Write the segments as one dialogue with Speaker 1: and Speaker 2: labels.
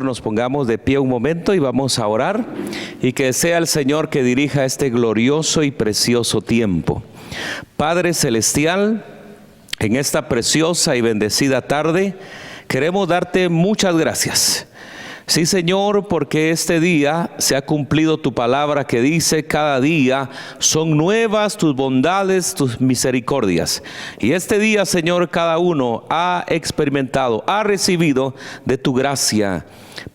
Speaker 1: nos pongamos de pie un momento y vamos a orar, y que sea el Señor que dirija este glorioso y precioso tiempo. Padre Celestial, en esta preciosa y bendecida tarde, queremos darte muchas gracias. Sí, Señor, porque este día se ha cumplido tu palabra que dice: cada día son nuevas tus bondades, tus misericordias. Y este día, Señor, cada uno ha experimentado, ha recibido de tu gracia.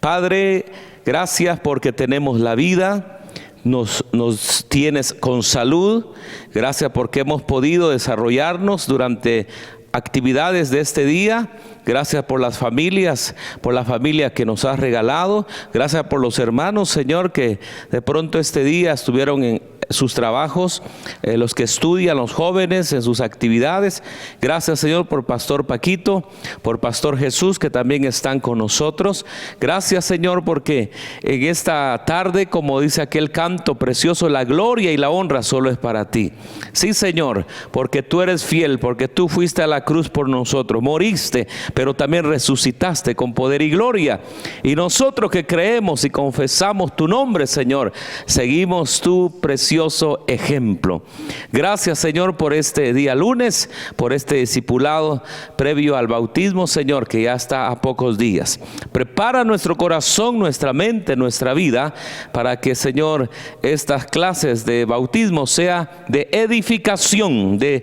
Speaker 1: Padre, gracias porque tenemos la vida. Nos tienes con salud. Gracias porque hemos podido desarrollarnos durante actividades de este día. Gracias por las familias, por la familia que nos has regalado. Gracias por los hermanos, Señor, que de pronto este día estuvieron en sus trabajos, los que estudian, los jóvenes en sus actividades. Gracias, Señor, por Pastor Paquito, por Pastor Jesús, que también están con nosotros. Gracias, Señor, porque en esta tarde, como dice aquel canto precioso, la gloria y la honra solo es para ti. Sí, Señor, porque tú eres fiel, porque tú fuiste a la cruz por nosotros, moriste, pero también resucitaste con poder y gloria. Y nosotros que creemos y confesamos tu nombre, Señor, seguimos tu precioso ejemplo. Gracias, Señor, por este día lunes, por este discipulado previo al bautismo, Señor, que ya está a pocos días. Prepara nuestro corazón, nuestra mente, nuestra vida, para que, Señor, estas clases de bautismo sea de edificación, de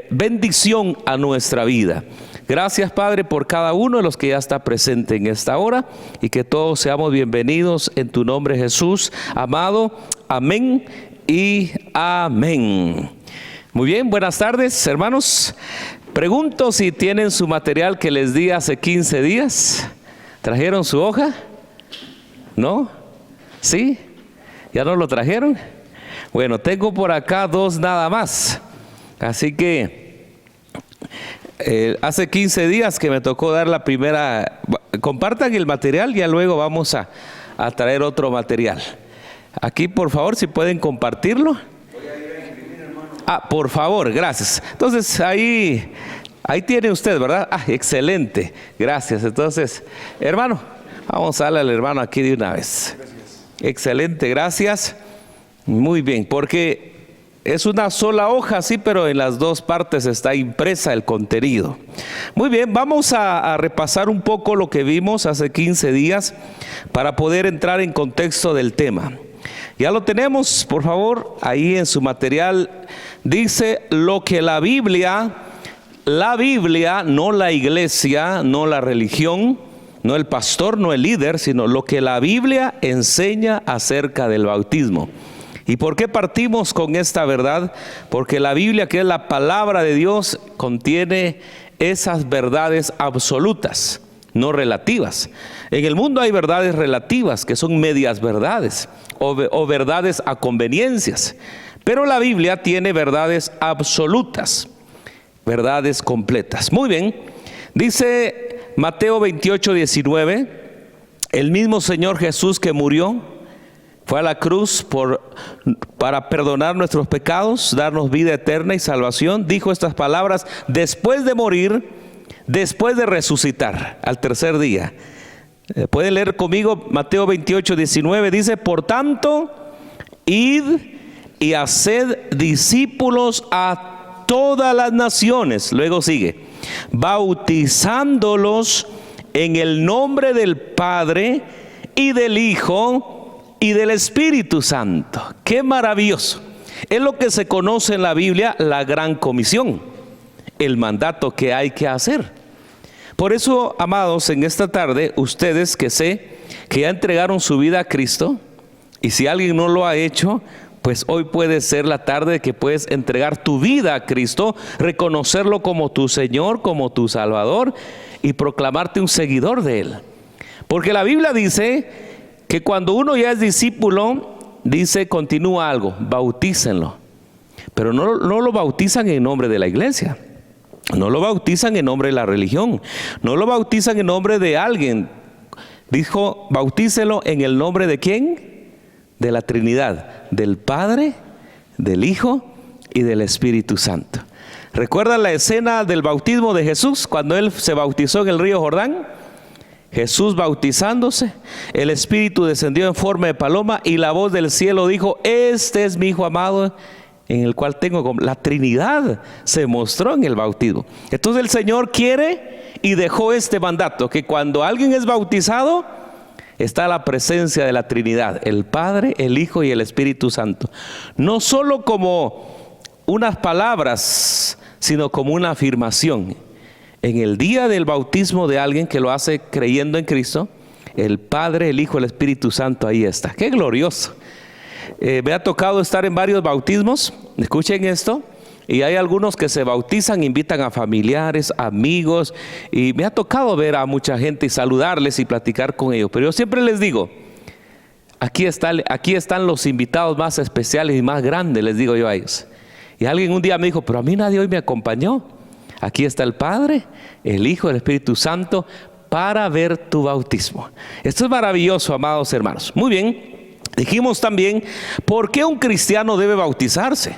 Speaker 1: bendición a nuestra vida. Gracias, Padre, por cada uno de los que ya está presente en esta hora, y que todos seamos bienvenidos en tu nombre, Jesús, amado. Amén y amén. Muy bien, buenas tardes, hermanos. Pregunto si tienen su material que les di hace 15 días. ¿Trajeron su hoja? ¿No? ¿Sí? ¿Ya no lo trajeron? Bueno, tengo por acá 2 nada más. Así que hace 15 días que me tocó dar la primera. Compartan el material, ya luego vamos a traer otro material. Aquí, por favor, si pueden compartirlo. Voy a ir a imprimir, hermano. Por favor, gracias. Entonces, ahí tiene usted, ¿verdad? Excelente, gracias. Entonces, hermano, vamos a darle al hermano aquí de una vez. Gracias. Excelente, gracias. Muy bien, porque es una sola hoja, sí, pero en las 2 partes está impresa el contenido. Muy bien, vamos a repasar un poco lo que vimos hace 15 días para poder entrar en contexto del tema. Ya lo tenemos, por favor, ahí en su material. Dice lo que la Biblia, no la iglesia, no la religión, no el pastor, no el líder, sino lo que la Biblia enseña acerca del bautismo. ¿Y por qué partimos con esta verdad? Porque la Biblia, que es la palabra de Dios, contiene esas verdades absolutas, no relativas. En el mundo hay verdades relativas, que son medias verdades, o verdades a conveniencias. Pero la Biblia tiene verdades absolutas, verdades completas. Muy bien, dice Mateo 28:19, el mismo Señor Jesús que murió, fue a la cruz para perdonar nuestros pecados, darnos vida eterna y salvación, dijo estas palabras después de morir, después de resucitar al tercer día. Pueden leer conmigo Mateo 28:19, dice: por tanto, id y haced discípulos a todas las naciones. Luego sigue: bautizándolos en el nombre del Padre y del Hijo y del Espíritu Santo. ¡Qué maravilloso! Es lo que se conoce en la Biblia la gran comisión, el mandato que hay que hacer. Por eso, amados, en esta tarde, ustedes que sé que ya entregaron su vida a Cristo, y si alguien no lo ha hecho, pues hoy puede ser la tarde que puedes entregar tu vida a Cristo, reconocerlo como tu Señor, como tu Salvador, y proclamarte un seguidor de Él. Porque la Biblia dice que cuando uno ya es discípulo, dice, continúa algo, bautícenlo. Pero no lo bautizan en nombre de la iglesia, no lo bautizan en nombre de la religión, no lo bautizan en nombre de alguien. Dijo, bautícelo en el nombre de ¿quién? De la Trinidad, del Padre, del Hijo y del Espíritu Santo. ¿Recuerdan la escena del bautismo de Jesús cuando Él se bautizó en el río Jordán? Jesús bautizándose, el Espíritu descendió en forma de paloma y la voz del cielo dijo: este es mi Hijo amado, en el cual tengo. La Trinidad se mostró en el bautismo. Entonces el Señor quiere y dejó este mandato, que cuando alguien es bautizado, está la presencia de la Trinidad, el Padre, el Hijo y el Espíritu Santo. No solo como unas palabras, sino como una afirmación. En el día del bautismo de alguien que lo hace creyendo en Cristo, el Padre, el Hijo, el Espíritu Santo ahí está. ¡Qué glorioso! Me ha tocado estar en varios bautismos, escuchen esto, y hay algunos que se bautizan, invitan a familiares, amigos, y me ha tocado ver a mucha gente y saludarles y platicar con ellos. Pero yo siempre les digo, aquí están los invitados más especiales y más grandes, les digo yo a ellos. Y alguien un día me dijo: pero a mí nadie hoy me acompañó. Aquí está el Padre, el Hijo, el Espíritu Santo para ver tu bautismo. Esto es maravilloso, amados hermanos. Muy bien, dijimos también, ¿por qué un cristiano debe bautizarse?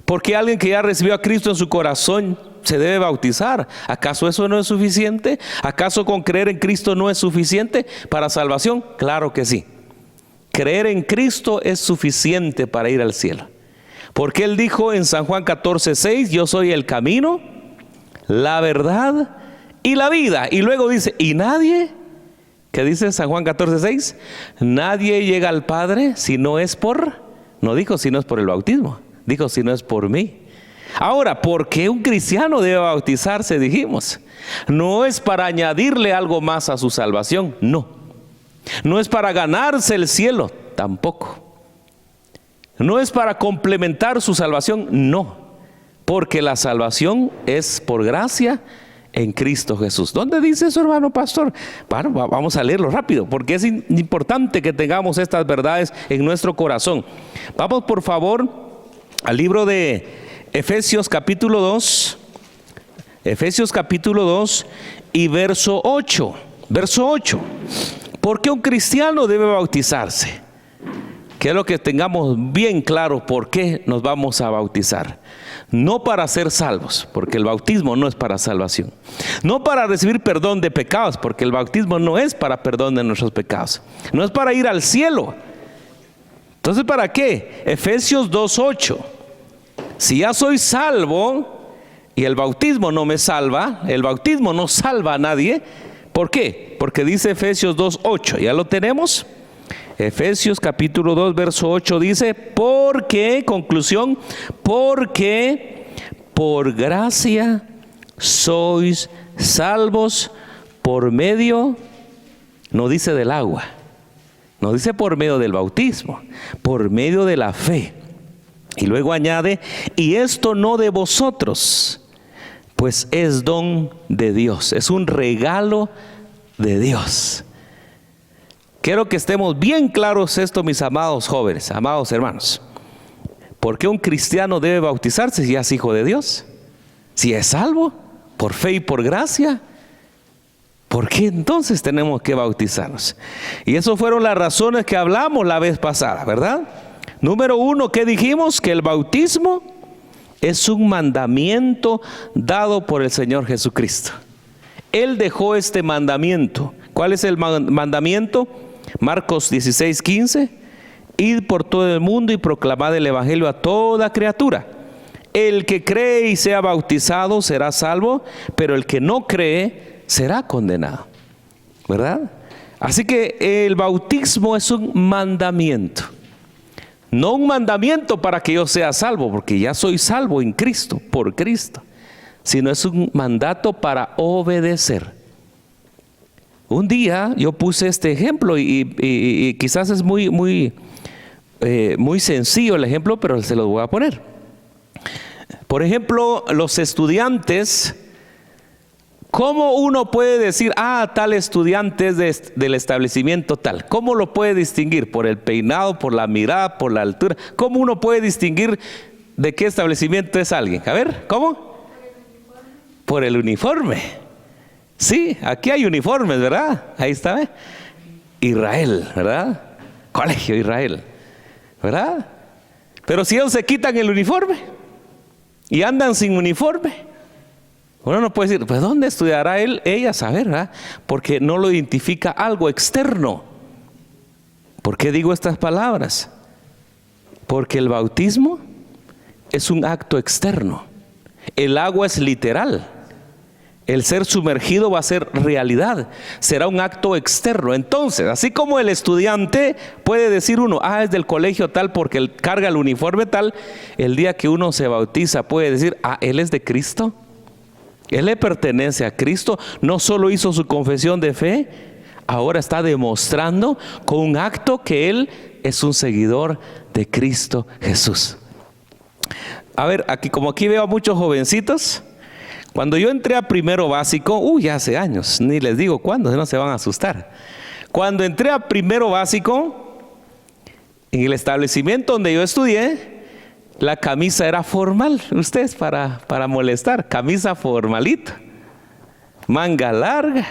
Speaker 1: ¿Por qué alguien que ya recibió a Cristo en su corazón se debe bautizar? ¿Acaso eso no es suficiente? ¿Acaso con creer en Cristo no es suficiente para salvación? Claro que sí. Creer en Cristo es suficiente para ir al cielo. Porque Él dijo en San Juan 14:6, yo soy el camino, la verdad y la vida. Y luego dice, y nadie, ¿qué dice San Juan 14:6? Nadie llega al Padre si no es por, no dijo si no es por el bautismo, dijo si no es por mí. Ahora, ¿por qué un cristiano debe bautizarse? Dijimos, no es para añadirle algo más a su salvación, no. No es para ganarse el cielo, tampoco. No es para complementar su salvación, no. Porque la salvación es por gracia en Cristo Jesús. ¿Dónde dice eso, hermano pastor? Bueno, vamos a leerlo rápido, porque es importante que tengamos estas verdades en nuestro corazón. Vamos por favor al libro de Efesios capítulo 2. Efesios capítulo 2 y verso 8. Verso 8. ¿Por qué un cristiano debe bautizarse? Quiero que tengamos bien claro por qué nos vamos a bautizar. No para ser salvos, porque el bautismo no es para salvación. No para recibir perdón de pecados, porque el bautismo no es para perdón de nuestros pecados. No es para ir al cielo. Entonces, ¿para qué? Efesios 2:8. Si ya soy salvo y el bautismo no me salva, el bautismo no salva a nadie. ¿Por qué? Porque dice Efesios 2:8. ¿Ya lo tenemos? Efesios capítulo 2 verso 8 dice, porque, conclusión, porque por gracia sois salvos por medio, no dice del agua, no dice por medio del bautismo, por medio de la fe. Y luego añade, y esto no de vosotros, pues es don de Dios, es un regalo de Dios. Quiero que estemos bien claros esto, mis amados jóvenes, amados hermanos. ¿Por qué un cristiano debe bautizarse si es hijo de Dios? Si es salvo, por fe y por gracia. ¿Por qué entonces tenemos que bautizarnos? Y esas fueron las razones que hablamos la vez pasada, ¿verdad? Número 1, ¿qué dijimos? Que el bautismo es un mandamiento dado por el Señor Jesucristo. Él dejó este mandamiento. ¿Cuál es el mandamiento? Marcos 16:15, id por todo el mundo y proclamad el evangelio a toda criatura. El que cree y sea bautizado será salvo, pero el que no cree será condenado, ¿verdad? Así que el bautismo es un mandamiento. No un mandamiento para que yo sea salvo, porque ya soy salvo en Cristo, por Cristo, sino es un mandato para obedecer. Un día yo puse este ejemplo y quizás es muy sencillo el ejemplo, pero se los voy a poner. Por ejemplo, los estudiantes, ¿cómo uno puede decir, tal estudiante es del establecimiento tal? ¿Cómo lo puede distinguir? Por el peinado, por la mirada, por la altura. ¿Cómo uno puede distinguir de qué establecimiento es alguien? A ver, ¿cómo? Por el uniforme. Sí, aquí hay uniformes, ¿verdad? Ahí está, ¿eh? Israel, ¿verdad? Colegio Israel, ¿verdad? Pero si ellos se quitan el uniforme y andan sin uniforme, Uno no puede decir, pues ¿dónde estudiará ella? Saber, ¿verdad? Porque no lo identifica algo externo. ¿Por qué digo estas palabras? Porque el bautismo es un acto externo. El agua es literal. El ser sumergido va a ser realidad. Será un acto externo. Entonces, así como el estudiante puede decir uno, es del colegio tal porque él carga el uniforme tal, el día que uno se bautiza puede decir, él es de Cristo. Él le pertenece a Cristo. No solo hizo su confesión de fe, ahora está demostrando con un acto que él es un seguidor de Cristo Jesús. A ver, aquí veo a muchos jovencitos. Cuando yo entré a primero básico, ya hace años, ni les digo cuándo, no se van a asustar. Cuando entré a primero básico, en el establecimiento donde yo estudié, la camisa era formal. Ustedes para molestar, camisa formalita, manga larga,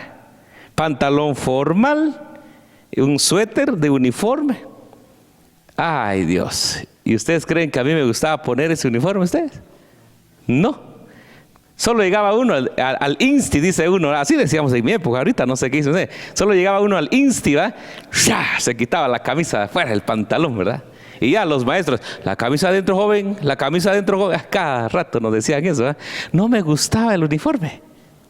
Speaker 1: pantalón formal, un suéter de uniforme. Ay, Dios. ¿Y ustedes creen que a mí me gustaba poner ese uniforme ustedes? No. Solo llegaba uno al Insti, dice uno, así decíamos en mi época, ahorita no sé qué dice usted. Solo llegaba uno al Insti, ¿verdad? Se quitaba la camisa de afuera, el pantalón, ¿verdad? Y ya los maestros, la camisa adentro joven, la camisa adentro joven, cada rato nos decían eso, ¿verdad? No me gustaba el uniforme.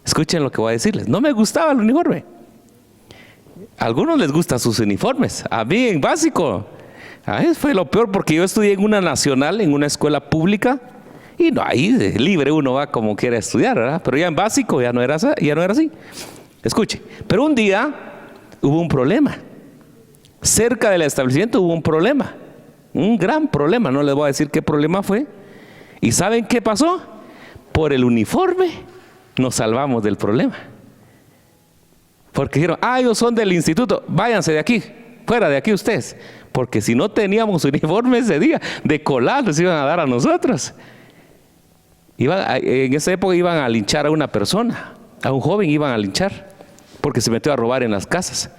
Speaker 1: Escuchen lo que voy a decirles, no me gustaba el uniforme. A algunos les gustan sus uniformes, a mí en básico. Fue lo peor porque yo estudié en una nacional, en una escuela pública. Y no, ahí libre uno va como quiera estudiar, ¿verdad? Pero ya en básico ya no era así. Escuche, pero un día hubo un problema. Cerca del establecimiento hubo un problema. Un gran problema, no les voy a decir qué problema fue. ¿Y saben qué pasó? Por el uniforme nos salvamos del problema. Porque dijeron, ellos son del instituto, váyanse de aquí, fuera de aquí ustedes. Porque si no teníamos uniforme ese día, de colar les iban a dar a nosotros. En esa época iban a linchar a una persona, a un joven iban a linchar, porque se metió a robar en las casas.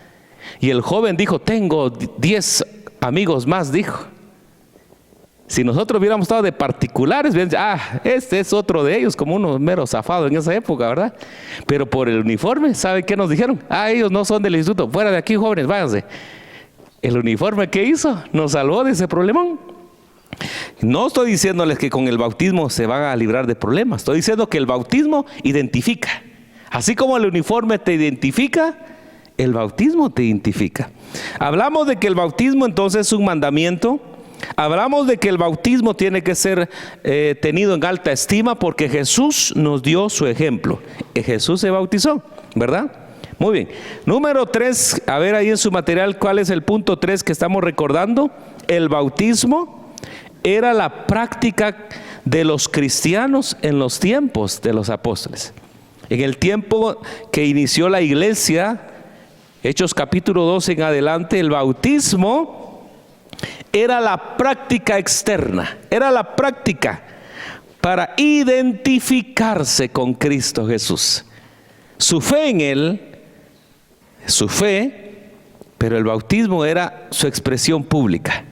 Speaker 1: Y el joven dijo, tengo 10 amigos más, dijo. Si nosotros hubiéramos estado de particulares, este es otro de ellos, como uno mero zafado en esa época, ¿verdad? Pero por el uniforme, ¿sabe qué nos dijeron? Ellos no son del instituto, fuera de aquí jóvenes, váyanse. El uniforme que hizo nos salvó de ese problemón. No estoy diciéndoles que con el bautismo se van a librar de problemas. Estoy diciendo que el bautismo identifica. Así como el uniforme te identifica, el bautismo te identifica. Hablamos de que el bautismo entonces es un mandamiento. Hablamos de que el bautismo tiene que ser tenido en alta estima porque Jesús nos dio su ejemplo. Jesús se bautizó, ¿verdad? Muy bien. Número 3, a ver ahí en su material cuál es el punto 3 que estamos recordando. El bautismo era la práctica de los cristianos en los tiempos de los apóstoles. En el tiempo que inició la iglesia, Hechos capítulo 2 en adelante, el bautismo era la práctica externa, era la práctica para identificarse con Cristo Jesús. Su fe en Él, pero el bautismo era su expresión pública.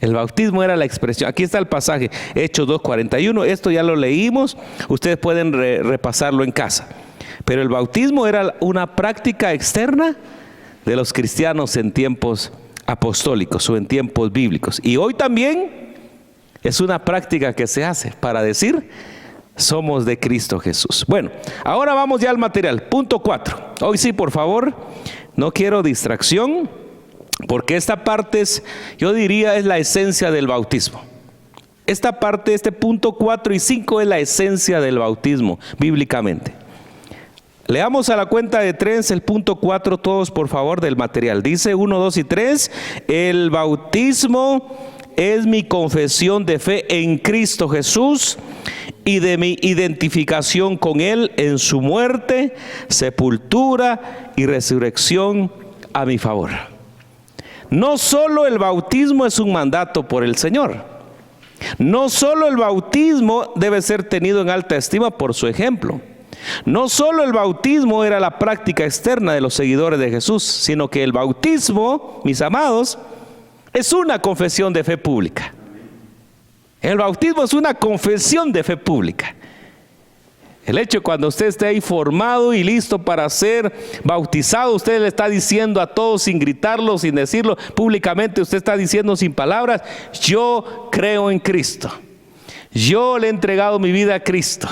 Speaker 1: El bautismo era la expresión. Aquí está el pasaje, Hechos 2:41. Esto ya lo leímos. Ustedes pueden repasarlo en casa. Pero el bautismo era una práctica externa de los cristianos en tiempos apostólicos o en tiempos bíblicos. Y hoy también es una práctica que se hace para decir, somos de Cristo Jesús. Bueno, ahora vamos ya al material. Punto 4. Hoy sí, por favor, no quiero distracción. Porque esta parte yo diría, es la esencia del bautismo. Esta parte, este punto 4 y 5 es la esencia del bautismo, bíblicamente. Leamos a la cuenta de 3 el punto 4, todos por favor del material. Dice 1, 2 y 3, el bautismo es mi confesión de fe en Cristo Jesús y de mi identificación con Él en su muerte, sepultura y resurrección a mi favor. No solo el bautismo es un mandato por el Señor. No solo el bautismo debe ser tenido en alta estima por su ejemplo. No solo el bautismo era la práctica externa de los seguidores de Jesús, sino que el bautismo, mis amados, es una confesión de fe pública. El bautismo es una confesión de fe pública. El hecho cuando usted esté ahí formado y listo para ser bautizado, usted le está diciendo a todos sin gritarlo, sin decirlo públicamente, usted está diciendo sin palabras: yo creo en Cristo. Yo le he entregado mi vida a Cristo.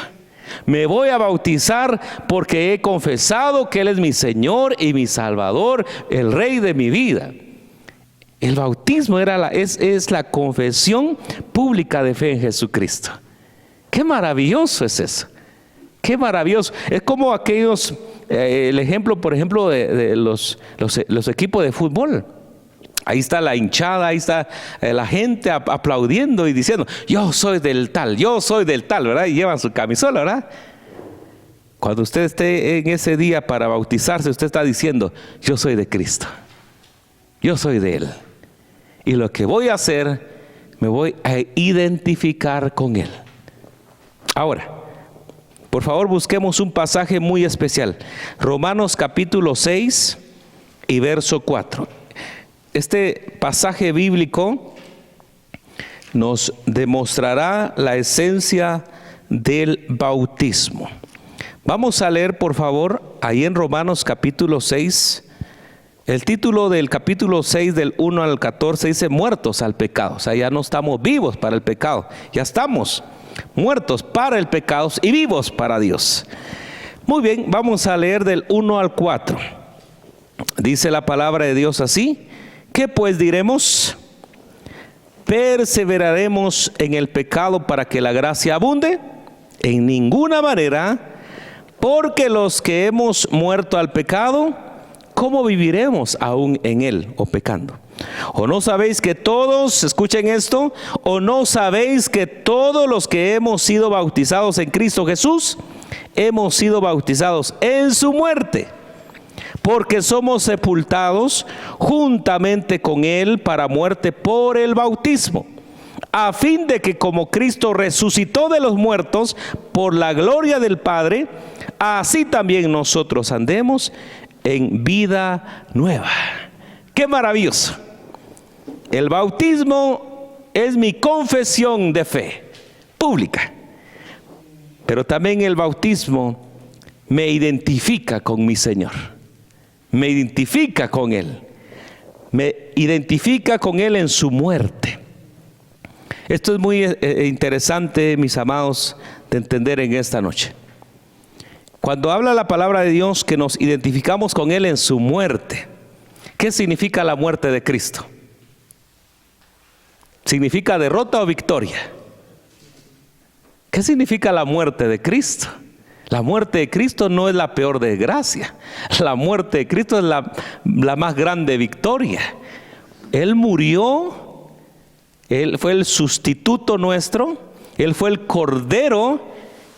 Speaker 1: Me voy a bautizar porque he confesado que Él es mi Señor y mi Salvador, el Rey de mi vida. El bautismo es la confesión pública de fe en Jesucristo. Qué maravilloso es eso. Qué maravilloso. Es como aquellos, el ejemplo, por ejemplo, de los equipos de fútbol. Ahí está la hinchada, ahí está la gente aplaudiendo y diciendo: yo soy del tal, ¿verdad? Y llevan su camisola, ¿verdad? Cuando usted esté en ese día para bautizarse, usted está diciendo: yo soy de Cristo, yo soy de Él. Y lo que voy a hacer, me voy a identificar con Él. Ahora, por favor, busquemos un pasaje muy especial. Romanos capítulo 6 y verso 4. Este pasaje bíblico nos demostrará la esencia del bautismo. Vamos a leer, por favor, ahí en Romanos capítulo 6. El título del capítulo 6 del 1 al 14 dice: muertos al pecado. O sea, ya no estamos vivos para el pecado, ya estamos muertos para el pecado y vivos para Dios. Muy bien, vamos a leer del 1 al 4. Dice la palabra de Dios así: ¿qué pues diremos? ¿Perseveraremos en el pecado para que la gracia abunde? En ninguna manera, porque los que hemos muerto al pecado, ¿cómo viviremos aún en él o pecando? ¿O no sabéis que todos, escuchen esto, o no sabéis que todos los que hemos sido bautizados en Cristo Jesús, hemos sido bautizados en su muerte? Porque somos sepultados juntamente con Él para muerte por el bautismo, a fin de que como Cristo resucitó de los muertos por la gloria del Padre, así también nosotros andemos en vida nueva. ¡Qué maravilloso! El bautismo es mi confesión de fe pública, pero también el bautismo me identifica con mi Señor, me identifica con Él, me identifica con Él en su muerte. Esto es muy interesante, mis amados, de entender en esta noche. Cuando habla la palabra de Dios que nos identificamos con Él en su muerte, ¿qué significa la muerte de Cristo? ¿Significa derrota o victoria? ¿Qué significa la muerte de Cristo? La muerte de Cristo no es la peor desgracia. La muerte de Cristo es la más grande victoria. Él murió, Él fue el sustituto nuestro, Él fue el cordero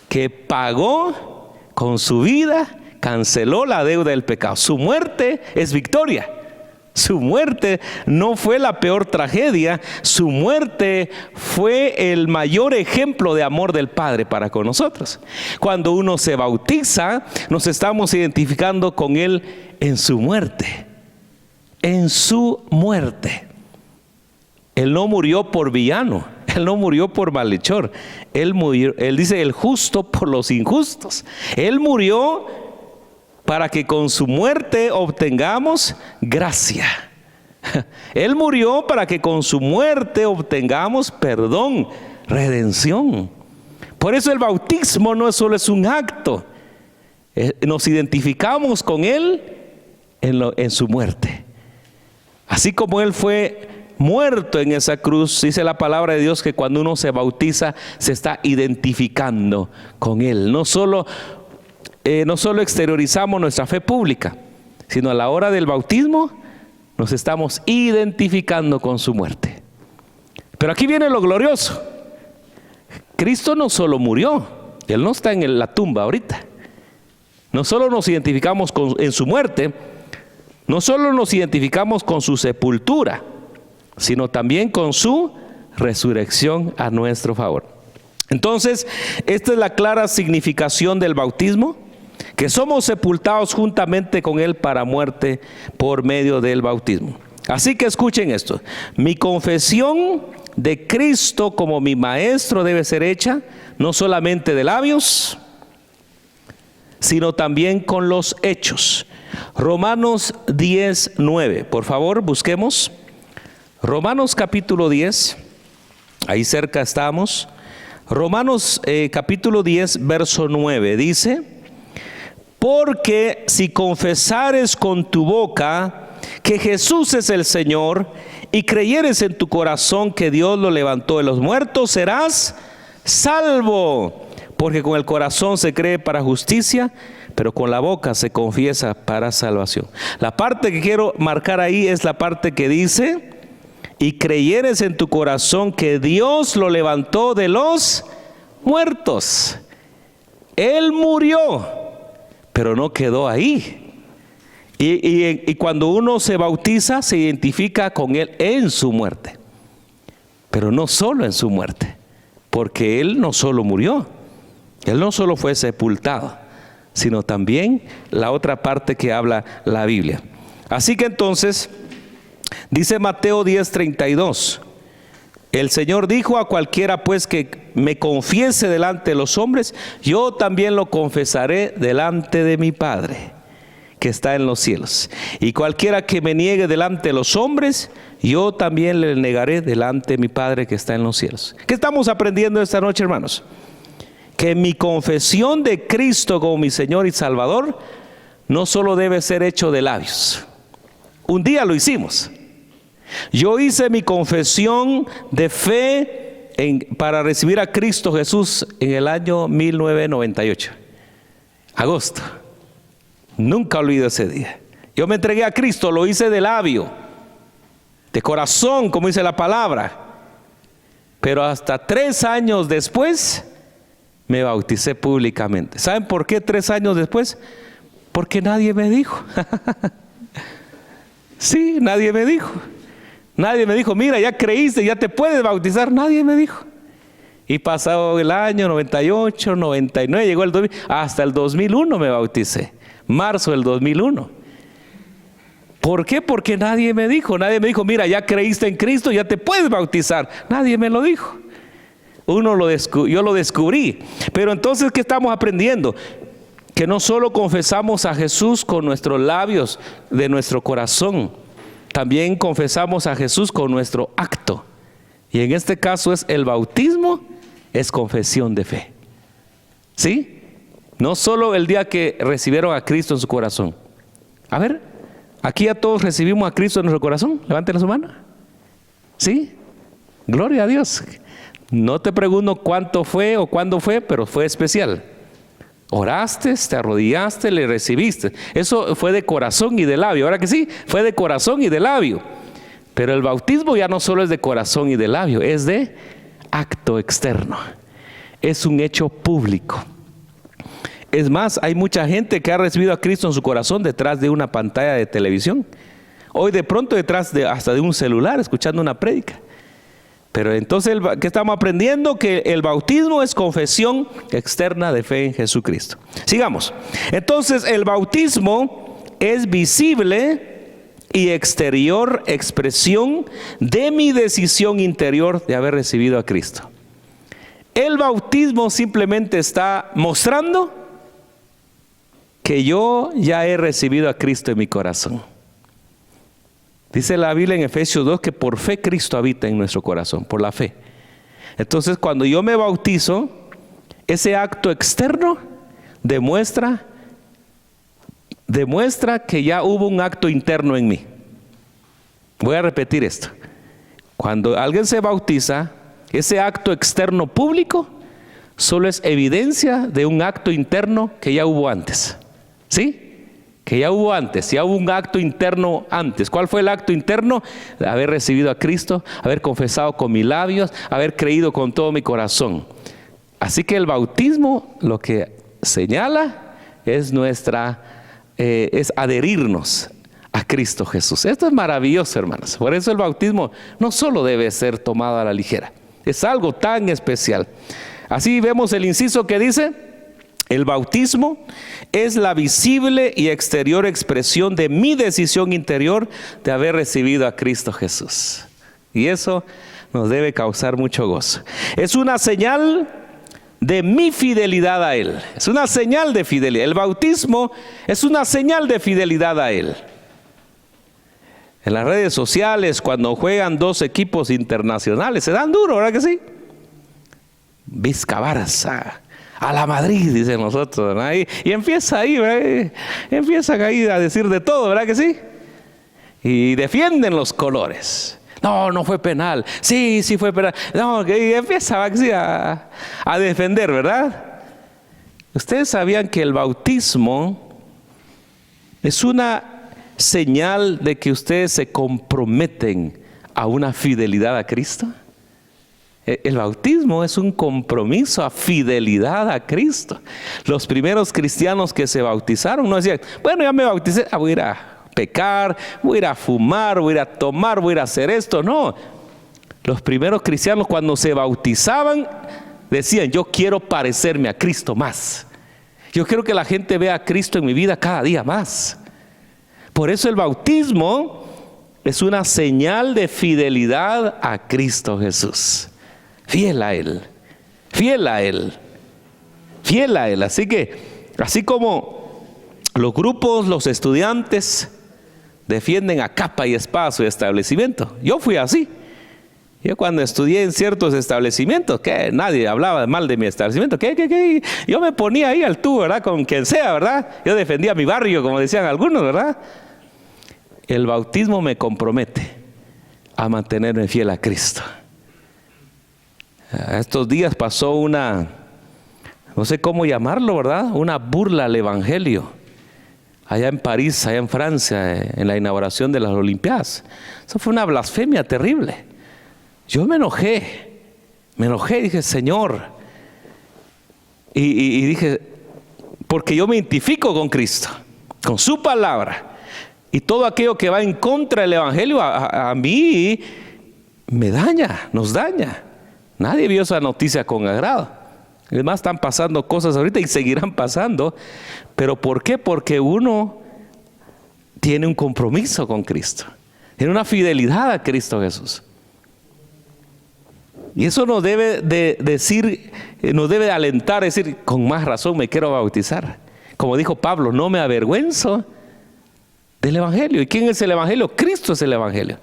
Speaker 1: que pagó con su vida, canceló la deuda del pecado. Su muerte es victoria. Su muerte no fue la peor tragedia, su muerte fue el mayor ejemplo de amor del Padre para con nosotros. Cuando uno se bautiza, nos estamos identificando con Él en su muerte. En su muerte. Él no murió por villano, Él no murió por malhechor. Él murió, Él dice, el justo por los injustos. Él murió para que con su muerte obtengamos gracia. Él murió para que con su muerte obtengamos perdón, redención. Por eso el bautismo no solo es un acto, nos identificamos con Él en su muerte. Así como Él fue muerto en esa cruz, dice la palabra de Dios que cuando uno se bautiza se está identificando con Él. No solo exteriorizamos nuestra fe pública, sino a la hora del bautismo nos estamos identificando con su muerte. Pero aquí viene lo glorioso. Cristo no solo murió, Él no está en la tumba ahorita. No solo nos identificamos en su muerte, no solo nos identificamos con su sepultura, sino también con su resurrección a nuestro favor. Entonces, esta es la clara significación del bautismo, que somos sepultados juntamente con Él para muerte por medio del bautismo. Así que escuchen esto: mi confesión de Cristo como mi maestro debe ser hecha no solamente de labios, sino también con los hechos. Romanos 10:9. Por favor, busquemos. Romanos capítulo 10. Ahí cerca estamos. Romanos capítulo 10, verso 9. Dice: porque si confesares con tu boca que Jesús es el Señor, y creyeres en tu corazón que Dios lo levantó de los muertos, serás salvo. Porque con el corazón se cree para justicia, pero con la boca se confiesa para salvación. La parte que quiero marcar ahí es la parte que dice: y creyeres en tu corazón que Dios lo levantó de los muertos. Él murió, pero no quedó ahí. Y cuando uno se bautiza, se identifica con Él en su muerte. Pero no solo en su muerte, porque Él no solo murió, Él no solo fue sepultado, sino también la otra parte que habla la Biblia. Así que entonces, dice Mateo 10:32, el Señor dijo: a cualquiera pues que me confiese delante de los hombres, yo también lo confesaré delante de mi Padre que está en los cielos. Y cualquiera que me niegue delante de los hombres, yo también le negaré delante de mi Padre que está en los cielos. ¿Qué estamos aprendiendo esta noche, hermanos? Que mi confesión de Cristo como mi Señor y Salvador no solo debe ser hecho de labios. Un día lo hicimos. Yo hice mi confesión de fe para recibir a Cristo Jesús en el año 1998, agosto. Nunca olvido ese día. Yo me entregué a Cristo, lo hice de labio, de corazón, como dice la palabra. Pero hasta 3 años después me bauticé públicamente. ¿Saben por qué 3 años después? Porque nadie me dijo. Sí, nadie me dijo. Nadie me dijo: mira, ya creíste, ya te puedes bautizar. Nadie me dijo. Y pasado el año 98, 99, llegó el 2000, hasta el 2001 me bauticé. Marzo del 2001. ¿Por qué? Porque nadie me dijo. Nadie me dijo: mira, ya creíste en Cristo, ya te puedes bautizar. Nadie me lo dijo. Yo lo descubrí. Pero entonces, ¿qué estamos aprendiendo? Que no solo confesamos a Jesús con nuestros labios, de nuestro corazón, también confesamos a Jesús con nuestro acto. Y en este caso es el bautismo, es confesión de fe. ¿Sí? No solo el día que recibieron a Cristo en su corazón. A ver, aquí ya todos recibimos a Cristo en nuestro corazón. Levanten su mano. ¿Sí? Gloria a Dios. No te pregunto cuánto fue o cuándo fue, pero fue especial. Oraste, te arrodillaste, le recibiste. Eso fue de corazón y de labio. Ahora que sí, fue de corazón y de labio. Pero el bautismo ya no solo es de corazón y de labio, es de acto externo. Es un hecho público. Es más, hay mucha gente que ha recibido a Cristo en su corazón detrás de una pantalla de televisión. Hoy de pronto detrás hasta de un celular, escuchando una prédica. Pero entonces, ¿qué estamos aprendiendo? Que el bautismo es confesión externa de fe en Jesucristo. Sigamos. Entonces, el bautismo es visible y exterior expresión de mi decisión interior de haber recibido a Cristo. El bautismo simplemente está mostrando que yo ya he recibido a Cristo en mi corazón. Dice la Biblia en Efesios 2 que por fe Cristo habita en nuestro corazón, por la fe. Entonces, cuando yo me bautizo, ese acto externo demuestra que ya hubo un acto interno en mí. Voy a repetir esto. Cuando alguien se bautiza, ese acto externo público solo es evidencia de un acto interno que ya hubo antes. ¿Sí? Que ya hubo antes, ya hubo un acto interno antes. ¿Cuál fue el acto interno? Haber recibido a Cristo, haber confesado con mis labios, haber creído con todo mi corazón. Así que el bautismo lo que señala es es adherirnos a Cristo Jesús. Esto es maravilloso, hermanos. Por eso el bautismo no solo debe ser tomado a la ligera, es algo tan especial. Así vemos el inciso que dice: el bautismo es la visible y exterior expresión de mi decisión interior de haber recibido a Cristo Jesús. Y eso nos debe causar mucho gozo. Es una señal de mi fidelidad a Él. Es una señal de fidelidad. El bautismo es una señal de fidelidad a Él. En las redes sociales, cuando juegan dos equipos internacionales, se dan duro, ¿verdad que sí? Vizca Barça, a la Madrid, dicen nosotros, ¿verdad? Y empieza ahí, ¿verdad? Empiezan ahí a decir de todo, ¿verdad que sí? Y defienden los colores. No, no fue penal. Sí, sí fue penal. No, y empieza a defender, ¿verdad? Ustedes sabían que el bautismo es una señal de que ustedes se comprometen a una fidelidad a Cristo. El bautismo es un compromiso a fidelidad a Cristo. Los primeros cristianos que se bautizaron no decían, bueno, ya me bauticé, voy a ir a pecar, voy a ir a fumar, voy a ir a tomar, voy a ir a hacer esto. No, los primeros cristianos cuando se bautizaban decían, yo quiero parecerme a Cristo más. Yo quiero que la gente vea a Cristo en mi vida cada día más. Por eso el bautismo es una señal de fidelidad a Cristo Jesús. Fiel a Él, fiel a Él, fiel a Él. Así que, así como los grupos, los estudiantes defienden a capa y espada su establecimiento, yo fui así. Yo cuando estudié en ciertos establecimientos, que nadie hablaba mal de mi establecimiento, que yo me ponía ahí al tú, ¿verdad? Con quien sea, ¿verdad? Yo defendía mi barrio, como decían algunos, ¿verdad? El bautismo me compromete a mantenerme fiel a Cristo. Estos días pasó una, no sé cómo llamarlo, ¿verdad? Una burla al Evangelio. Allá en París, allá en Francia, en la inauguración de las Olimpiadas. Eso fue una blasfemia terrible. Yo me enojé, dije, Señor. Y dije, porque yo me identifico con Cristo, con su palabra. Y todo aquello que va en contra del Evangelio a mí me daña, nos daña. Nadie vio esa noticia con agrado. Además están pasando cosas ahorita y seguirán pasando. ¿Pero por qué? Porque uno tiene un compromiso con Cristo. Tiene una fidelidad a Cristo Jesús. Y eso nos debe de decir, nos debe de alentar, decir, con más razón me quiero bautizar. Como dijo Pablo, no me avergüenzo del Evangelio. ¿Y quién es el Evangelio? Cristo es el Evangelio.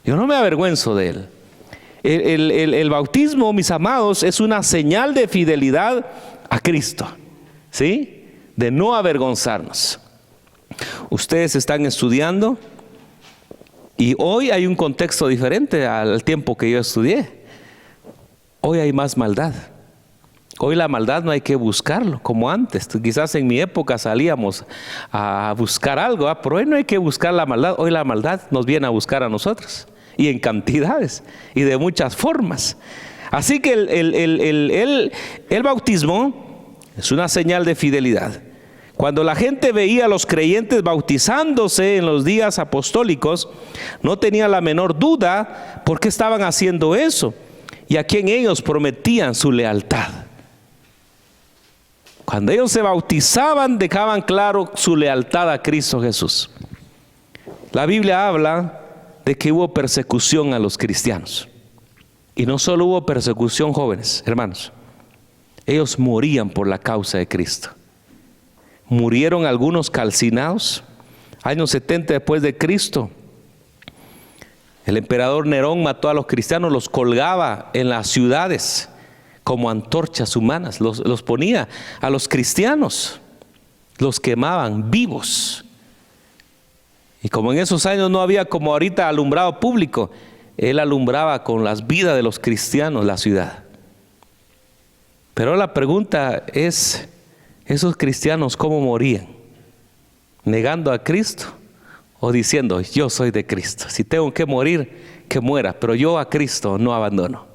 Speaker 1: Yo no me avergüenzo de Él. El bautismo, mis amados, es una señal de fidelidad a Cristo, ¿sí? De no avergonzarnos. Ustedes están estudiando y hoy hay un contexto diferente al tiempo que yo estudié. Hoy hay más maldad. Hoy la maldad no hay que buscarlo como antes. Quizás en mi época salíamos a buscar algo, pero hoy no hay que buscar la maldad. Hoy la maldad nos viene a buscar a nosotros. Y en cantidades y de muchas formas. Así que el bautismo es una señal de fidelidad. Cuando la gente veía a los creyentes bautizándose en los días apostólicos, no tenía la menor duda por qué estaban haciendo eso y a quién ellos prometían su lealtad. Cuando ellos se bautizaban, dejaban claro su lealtad a Cristo Jesús. La Biblia habla de que hubo persecución a los cristianos. Y no solo hubo persecución, jóvenes, hermanos. Ellos morían por la causa de Cristo. Murieron algunos calcinados. Años 70 después de Cristo, el emperador Nerón mató a los cristianos, los colgaba en las ciudades como antorchas humanas. Los ponía a los cristianos, los quemaban vivos. Y como en esos años no había como ahorita alumbrado público, él alumbraba con las vidas de los cristianos la ciudad. Pero la pregunta es, ¿esos cristianos cómo morían? ¿Negando a Cristo o diciendo, yo soy de Cristo? Si tengo que morir, que muera, pero yo a Cristo no abandono.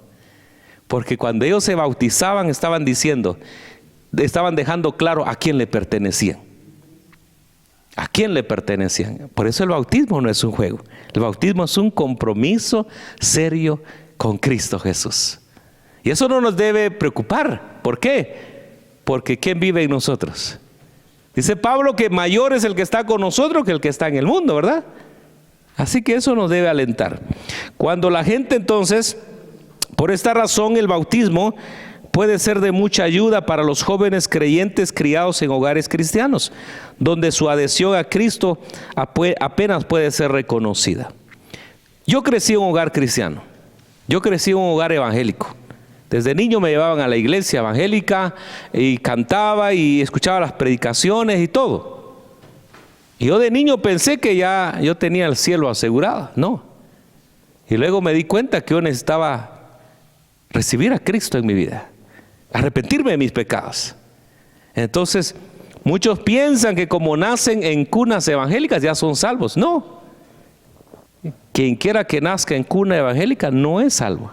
Speaker 1: Porque cuando ellos se bautizaban estaban dejando claro a quién le pertenecían. ¿A quién le pertenecían? Por eso el bautismo no es un juego. El bautismo es un compromiso serio con Cristo Jesús. Y eso no nos debe preocupar. ¿Por qué? Porque ¿quién vive en nosotros? Dice Pablo que mayor es el que está con nosotros que el que está en el mundo, ¿verdad? Así que eso nos debe alentar. Cuando la gente entonces, por esta razón el bautismo puede ser de mucha ayuda para los jóvenes creyentes criados en hogares cristianos, donde su adhesión a Cristo apenas puede ser reconocida. Yo crecí en un hogar cristiano, yo crecí en un hogar evangélico. Desde niño me llevaban a la iglesia evangélica y cantaba y escuchaba las predicaciones y todo. Y yo de niño pensé que ya yo tenía el cielo asegurado, no. Y luego me di cuenta que yo necesitaba recibir a Cristo en mi vida, arrepentirme de mis pecados. Entonces, muchos piensan que como nacen en cunas evangélicas ya son salvos. No. Quien quiera que nazca en cuna evangélica no es salvo.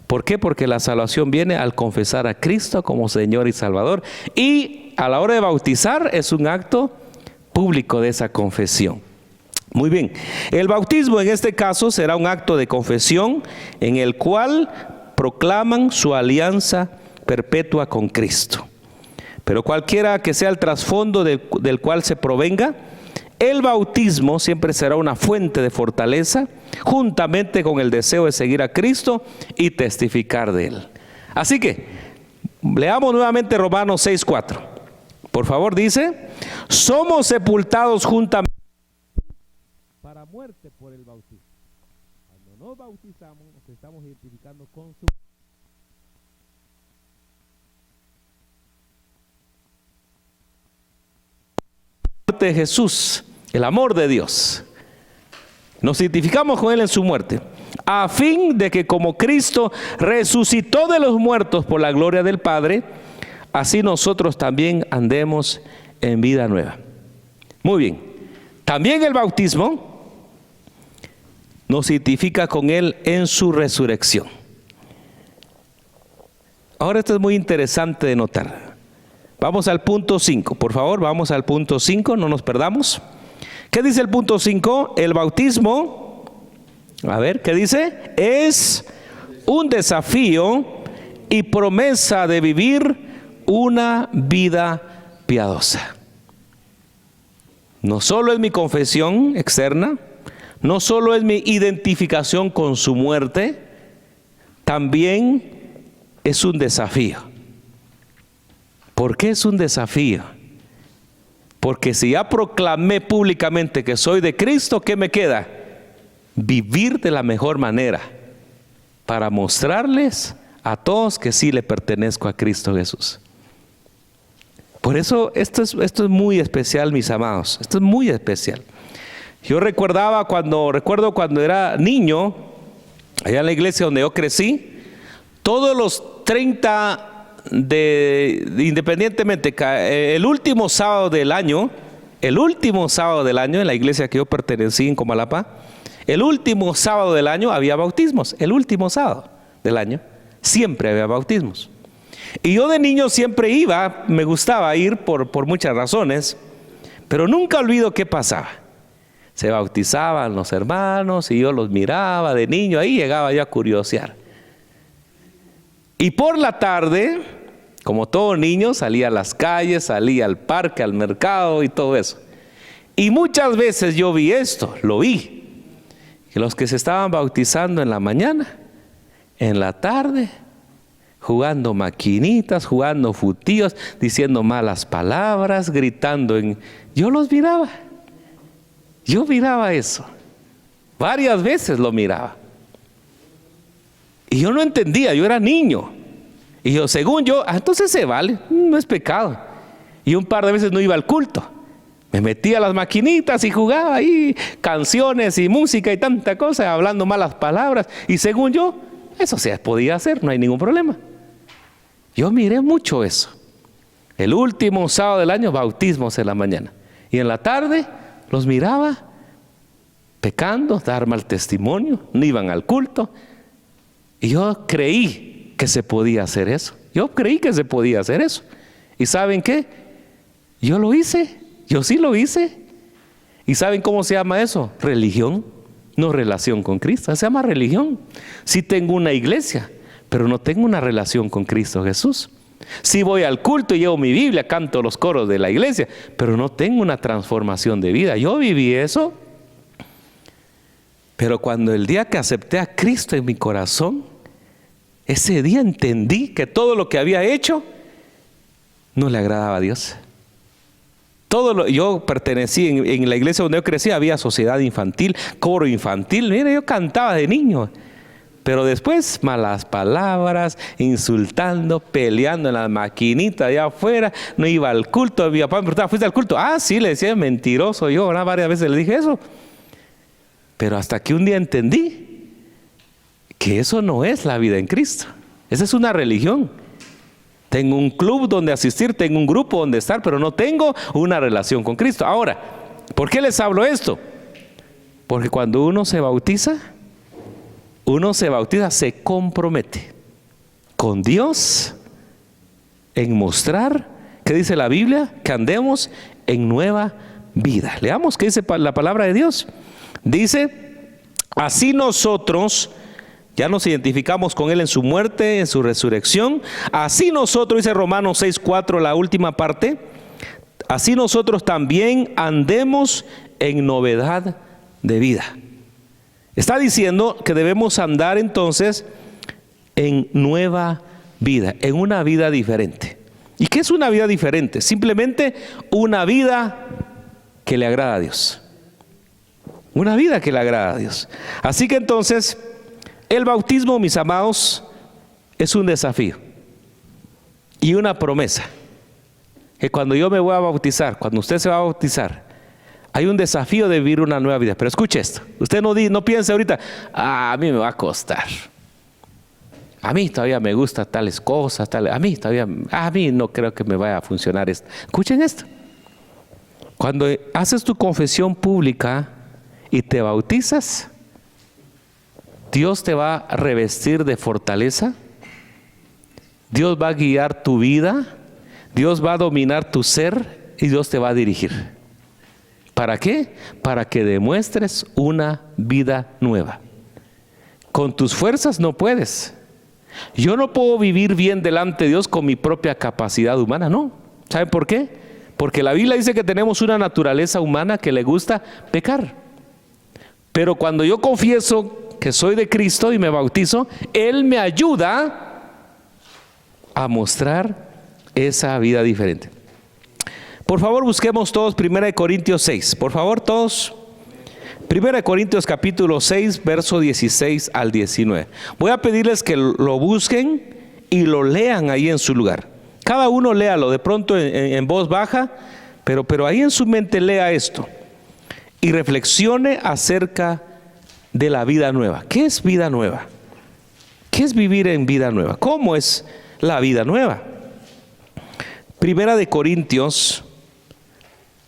Speaker 1: ¿Por qué? Porque la salvación viene al confesar a Cristo como Señor y Salvador. Y a la hora de bautizar es un acto público de esa confesión. Muy bien. El bautismo en este caso será un acto de confesión en el cual proclaman su alianza perpetua con Cristo. Pero cualquiera que sea el trasfondo del cual se provenga, el bautismo siempre será una fuente de fortaleza, juntamente con el deseo de seguir a Cristo y testificar de Él. Así que, leamos nuevamente Romanos 6:4. Por favor, dice, somos sepultados juntamente para muerte por el bautismo. Cuando nos bautizamos, nos estamos identificando con su muerte de Jesús, el amor de Dios. Nos identificamos con Él en su muerte, a fin de que como Cristo resucitó de los muertos por la gloria del Padre, así nosotros también andemos en vida nueva. Muy bien. También el bautismo nos identifica con Él en su resurrección. Ahora esto es muy interesante de notar. Vamos al punto 5, por favor, vamos al punto 5, no nos perdamos. ¿Qué dice el punto 5? El bautismo, a ver, ¿qué dice? Es un desafío y promesa de vivir una vida piadosa. No solo es mi confesión externa, no solo es mi identificación con su muerte, también es un desafío. ¿Por qué es un desafío? Porque si ya proclamé públicamente que soy de Cristo, ¿qué me queda? Vivir de la mejor manera para mostrarles a todos que sí le pertenezco a Cristo Jesús. Por eso esto es muy especial, mis amados. Esto es muy especial. Yo recuerdo cuando era niño, allá en la iglesia donde yo crecí, todos los 30 independientemente, el último sábado del año en la iglesia que yo pertenecí en Comalapa, el último sábado del año había bautismos. El último sábado del año siempre había bautismos. Y yo de niño siempre iba, me gustaba ir por muchas razones, pero nunca olvido qué pasaba. Se bautizaban los hermanos y yo los miraba de niño, ahí llegaba yo a curiosear. Y por la tarde, como todo niño, salía a las calles, salía al parque, al mercado y todo eso. Y muchas veces yo vi esto, lo vi, que los que se estaban bautizando en la mañana, en la tarde, jugando maquinitas, jugando futillos, diciendo malas palabras, gritando. Yo los miraba. Yo miraba eso. Varias veces lo miraba. Y yo no entendía, yo era niño. Y yo, según yo, entonces se vale, no es pecado. Y un par de veces no iba al culto. Me metía a las maquinitas y jugaba ahí canciones y música y tanta cosa, hablando malas palabras. Y según yo, eso se podía hacer, no hay ningún problema. Yo miré mucho eso. El último sábado del año, bautismos en la mañana. Y en la tarde los miraba pecando, dar mal testimonio, no iban al culto. Y yo creí que se podía hacer eso. Yo creí que se podía hacer eso. ¿Y saben qué? Yo lo hice. Yo sí lo hice. ¿Y saben cómo se llama eso? Religión, no relación con Cristo. Se llama religión. Sí tengo una iglesia, pero no tengo una relación con Cristo Jesús. Sí voy al culto y llevo mi Biblia, canto los coros de la iglesia, pero no tengo una transformación de vida. Yo viví eso. Pero cuando el día que acepté a Cristo en mi corazón, Ese día entendí que todo lo que había hecho no le agradaba a Dios. Yo pertenecí en la iglesia donde yo crecí, había sociedad infantil, coro infantil. Mira, yo cantaba de niño. Pero después, malas palabras, insultando, peleando en la maquinita allá afuera, no iba al culto. Mi papá me preguntaba, ¿fuiste al culto? Ah, sí, le decía, mentiroso yo, ¿verdad? Varias veces le dije eso. Pero hasta que un día entendí que eso no es la vida en Cristo. Esa es una religión. Tengo un club donde asistir, tengo un grupo donde estar, pero no tengo una relación con Cristo. Ahora, ¿por qué les hablo esto? Porque cuando uno se bautiza, se compromete con Dios en mostrar, ¿qué dice la Biblia? Que andemos en nueva vida. Leamos qué dice la palabra de Dios. Dice, así nosotros ya nos identificamos con Él en su muerte, en su resurrección. Así nosotros, dice Romanos 6:4, la última parte, así nosotros también andemos en novedad de vida. Está diciendo que debemos andar entonces en nueva vida, en una vida diferente. ¿Y qué es una vida diferente? Simplemente una vida que le agrada a Dios. Una vida que le agrada a Dios. Así que entonces, el bautismo, mis amados, es un desafío y una promesa. Que cuando yo me voy a bautizar, cuando usted se va a bautizar, hay un desafío de vivir una nueva vida. Pero escuche esto. Usted no piense ahorita, a mí me va a costar. A mí todavía me gustan tales cosas, a mí no creo que me vaya a funcionar esto. Escuchen esto. Cuando haces tu confesión pública y te bautizas, Dios te va a revestir de fortaleza. Dios va a guiar tu vida. Dios va a dominar tu ser y Dios te va a dirigir. ¿Para qué? Para que demuestres una vida nueva. Con tus fuerzas no puedes. Yo no puedo vivir bien delante de Dios con mi propia capacidad humana, no. ¿Saben por qué? Porque la Biblia dice que tenemos una naturaleza humana que le gusta pecar. Pero cuando yo confieso que soy de Cristo y me bautizo, Él me ayuda a mostrar esa vida diferente. Por favor, busquemos todos 1 Corintios 6. Por favor, todos. 1 Corintios capítulo 6, verso 16 al 19. Voy a pedirles que lo busquen y lo lean ahí en su lugar. Cada uno léalo, de pronto en voz baja, pero ahí en su mente lea esto. Y reflexione acerca de la vida nueva. ¿Qué es vida nueva? ¿Qué es vivir en vida nueva? ¿Cómo es la vida nueva? 1 Corintios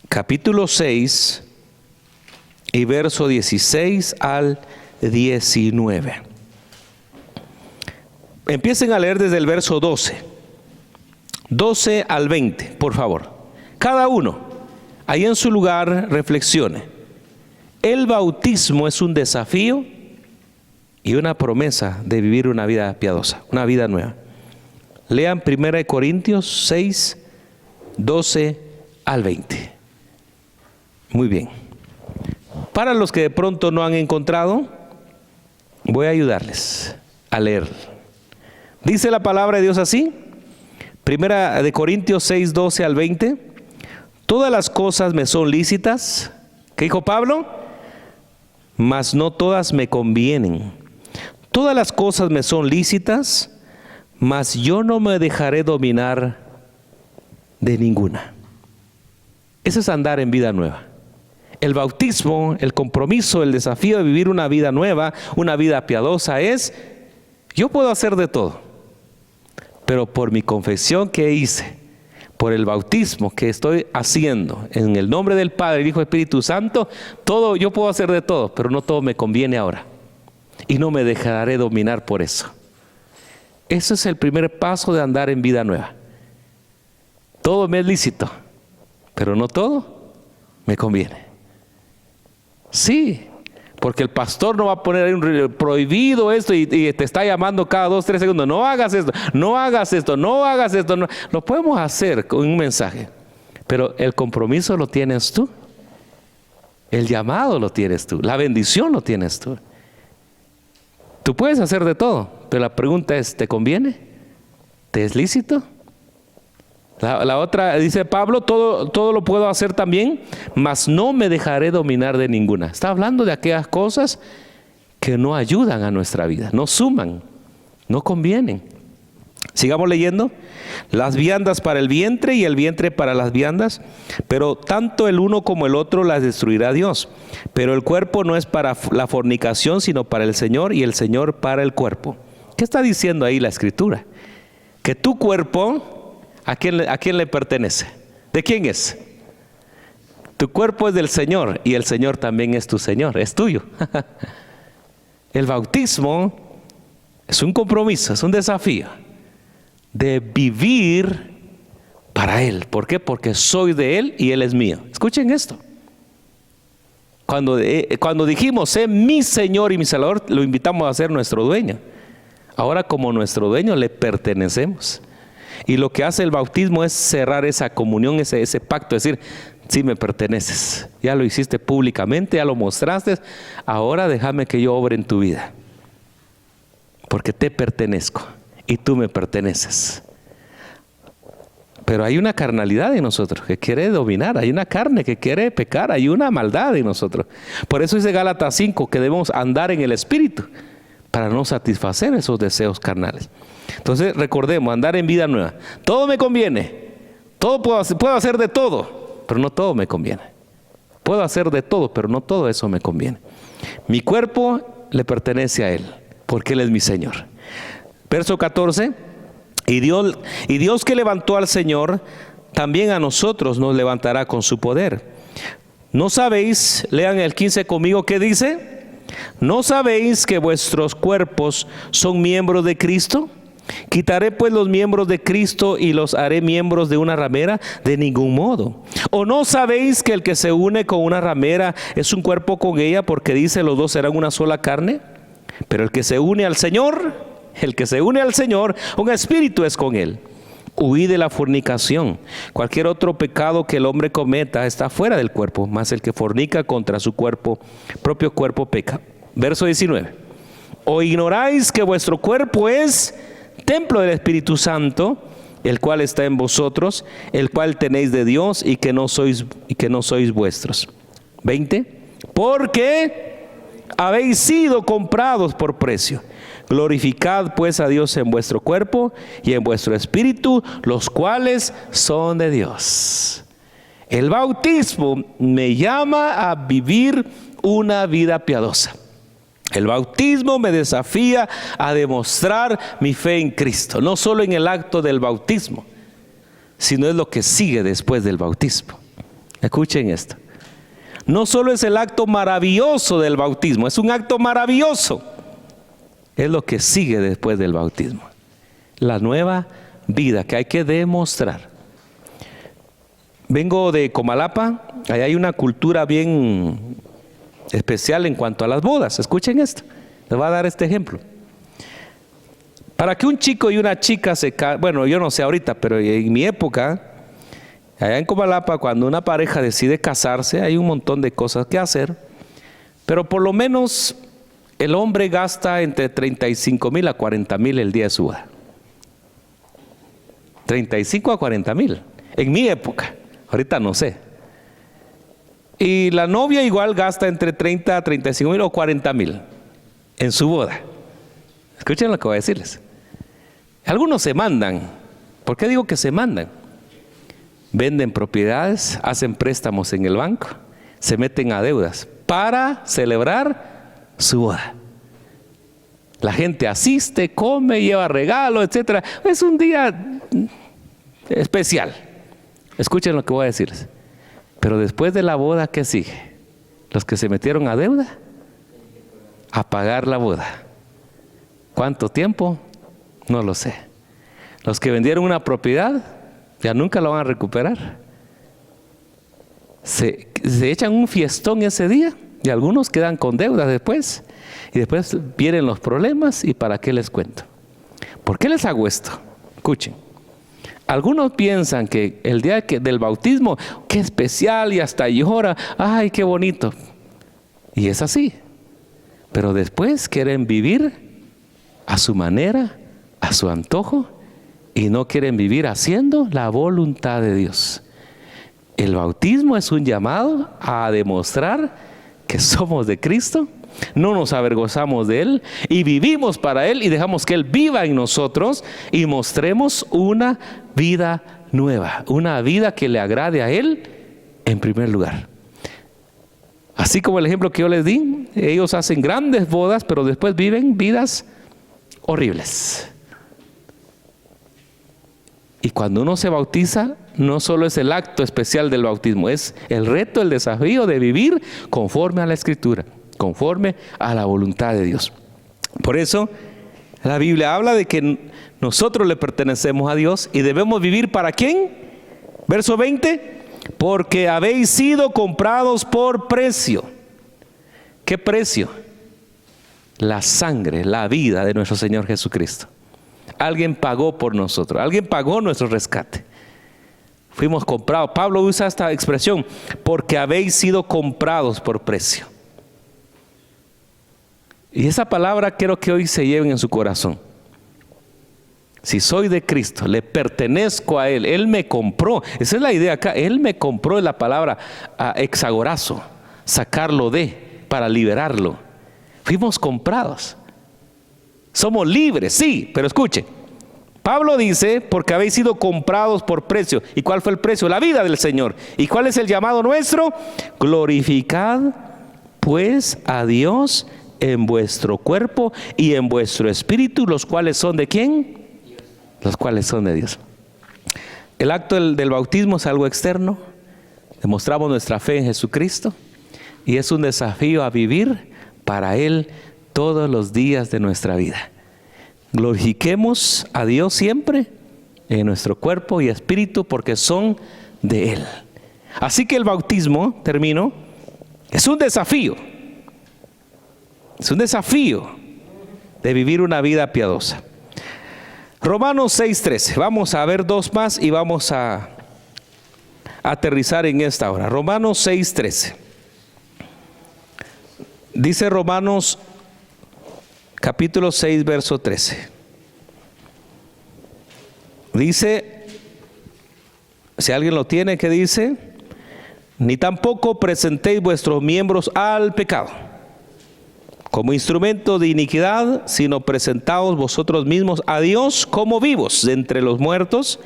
Speaker 1: capítulo 6 y verso 16 al 19. Empiecen a leer desde el verso 12 al 20, por favor. Cada uno, ahí en su lugar, reflexione. El bautismo es un desafío y una promesa de vivir una vida piadosa, una vida nueva. Lean 1 Corintios 6, 12 al 20. Muy bien. Para los que de pronto no han encontrado, voy a ayudarles a leer. Dice la palabra de Dios así, 1 Corintios 6, 12 al 20. Todas las cosas me son lícitas. ¿Qué dijo Pablo? Mas no todas me convienen. Todas las cosas me son lícitas, mas yo no me dejaré dominar de ninguna. Eso es andar en vida nueva. El bautismo, el compromiso, el desafío de vivir una vida nueva, una vida piadosa es, yo puedo hacer de todo, pero por mi confesión que hice, por el bautismo que estoy haciendo, en el nombre del Padre, el Hijo y el Espíritu Santo, todo, yo puedo hacer de todo, pero no todo me conviene ahora. Y no me dejaré dominar por eso. Ese es el primer paso de andar en vida nueva. Todo me es lícito, pero no todo me conviene. Sí, porque el pastor no va a poner ahí un prohibido esto y te está llamando cada 2, 3 segundos. No hagas esto, no hagas esto, no hagas esto. No. Lo podemos hacer con un mensaje, pero el compromiso lo tienes tú. El llamado lo tienes tú. La bendición lo tienes tú. Tú puedes hacer de todo, pero la pregunta es, ¿te conviene? ¿Te es lícito? La otra, dice Pablo, todo lo puedo hacer también, mas no me dejaré dominar de ninguna. Está hablando de aquellas cosas que no ayudan a nuestra vida, no suman, no convienen. Sigamos leyendo. Las viandas para el vientre y el vientre para las viandas, pero tanto el uno como el otro las destruirá Dios. Pero el cuerpo no es para la fornicación, sino para el Señor, y el Señor para el cuerpo. ¿Qué está diciendo ahí la Escritura? Que tu cuerpo, ¿a quién le pertenece? ¿De quién es? Tu cuerpo es del Señor, y el Señor también es tu Señor, es tuyo. El bautismo es un compromiso, es un desafío de vivir para Él. ¿Por qué? Porque soy de Él y Él es mío. Escuchen esto. Cuando dijimos, sé mi Señor y mi Salvador, lo invitamos a ser nuestro dueño. Ahora, como nuestro dueño, le pertenecemos. Y lo que hace el bautismo es cerrar esa comunión, ese pacto, decir, sí me perteneces. Ya lo hiciste públicamente, ya lo mostraste. Ahora déjame que yo obre en tu vida. Porque te pertenezco. Y tú me perteneces. Pero hay una carnalidad en nosotros que quiere dominar, hay una carne que quiere pecar, hay una maldad en nosotros. Por eso dice Gálatas 5 que debemos andar en el Espíritu para no satisfacer esos deseos carnales. Entonces recordemos, andar en vida nueva. Todo me conviene, puedo hacer de todo, pero no todo me conviene. Puedo hacer de todo, pero no todo eso me conviene. Mi cuerpo le pertenece a Él, porque Él es mi Señor. Verso 14, y Dios que levantó al Señor, también a nosotros nos levantará con su poder. ¿No sabéis? Lean el 15 conmigo, ¿qué dice? ¿No sabéis que vuestros cuerpos son miembros de Cristo? ¿Quitaré pues los miembros de Cristo y los haré miembros de una ramera? De ningún modo. ¿O no sabéis que el que se une con una ramera es un cuerpo con ella? Porque dice, los dos serán una sola carne. Pero el que se une al Señor, un espíritu es con Él. Huid de la fornicación. Cualquier otro pecado que el hombre cometa está fuera del cuerpo, mas el que fornica contra su propio cuerpo peca. Verso 19. ¿O ignoráis que vuestro cuerpo es templo del Espíritu Santo, el cual está en vosotros, el cual tenéis de Dios y que no sois vuestros? 20. Porque habéis sido comprados por precio. Glorificad pues a Dios en vuestro cuerpo y en vuestro espíritu, los cuales son de Dios. El bautismo me llama a vivir una vida piadosa. El bautismo me desafía a demostrar mi fe en Cristo, no solo en el acto del bautismo, sino es lo que sigue después del bautismo. Escuchen esto. No solo es el acto maravilloso del bautismo, es un acto maravilloso. Es lo que sigue después del bautismo. La nueva vida que hay que demostrar. Vengo de Comalapa, allá hay una cultura bien especial en cuanto a las bodas. Escuchen esto, les voy a dar este ejemplo. Para que un chico y una chica se casen, bueno, yo no sé ahorita, pero en mi época, allá en Comalapa, cuando una pareja decide casarse, hay un montón de cosas que hacer, pero por lo menos el hombre gasta entre 35,000 a 40,000 el día de su boda. 35 a 40,000. En mi época. Ahorita no sé. Y la novia igual gasta entre 30 a 35,000 o 40,000 en su boda. Escuchen lo que voy a decirles. Algunos se mandan. ¿Por qué digo que se mandan? Venden propiedades, hacen préstamos en el banco, se meten a deudas para celebrar su boda. La gente asiste, come, lleva regalos, etcétera. Es un día especial. Escuchen lo que voy a decirles. Pero después de la boda, ¿qué sigue? Los que se metieron a deuda, a pagar la boda. ¿Cuánto tiempo? No lo sé. Los que vendieron una propiedad, ya nunca la van a recuperar. Se echan un fiestón ese día. Y algunos quedan con deudas después. Y después vienen los problemas. ¿Y para qué les cuento? ¿Por qué les hago esto? Escuchen. Algunos piensan que el día del bautismo, qué especial, y hasta llora. ¡Ay, qué bonito! Y es así. Pero después quieren vivir a su manera, a su antojo, y no quieren vivir haciendo la voluntad de Dios. El bautismo es un llamado a demostrar que somos de Cristo, no nos avergonzamos de Él y vivimos para Él y dejamos que Él viva en nosotros y mostremos una vida nueva, una vida que le agrade a Él en primer lugar. Así como el ejemplo que yo les di, ellos hacen grandes bodas, pero después viven vidas horribles. Y cuando uno se bautiza, no solo es el acto especial del bautismo, es el reto, el desafío de vivir conforme a la Escritura, conforme a la voluntad de Dios. Por eso, la Biblia habla de que nosotros le pertenecemos a Dios y debemos vivir ¿para quién? Verso 20, porque habéis sido comprados por precio. ¿Qué precio? La sangre, la vida de nuestro Señor Jesucristo. Alguien pagó por nosotros, alguien pagó nuestro rescate. Fuimos comprados. Pablo usa esta expresión, porque habéis sido comprados por precio. Y esa palabra quiero que hoy se lleven en su corazón. Si soy de Cristo, le pertenezco a Él, Él me compró. Esa es la idea acá, Él me compró, es la palabra exagorazo, sacarlo para liberarlo. Fuimos comprados. Somos libres, sí, pero escuche. Pablo dice, porque habéis sido comprados por precio. ¿Y cuál fue el precio? La vida del Señor. ¿Y cuál es el llamado nuestro? Glorificad pues a Dios en vuestro cuerpo y en vuestro espíritu, los cuales son ¿de quién? Los cuales son de Dios. El acto del bautismo es algo externo. Demostramos nuestra fe en Jesucristo y es un desafío a vivir para Él todos los días de nuestra vida. Glorifiquemos a Dios siempre en nuestro cuerpo y espíritu porque son de Él. Así que el bautismo, termino, es un desafío. Es un desafío de vivir una vida piadosa. Romanos 6:13. Vamos a ver dos más y vamos a aterrizar en esta hora. Romanos 6:13. Dice Romanos capítulo 6, verso 13. Dice, si alguien lo tiene, ¿qué dice? Ni tampoco presentéis vuestros miembros al pecado como instrumento de iniquidad, sino presentaos vosotros mismos a Dios como vivos de entre los muertos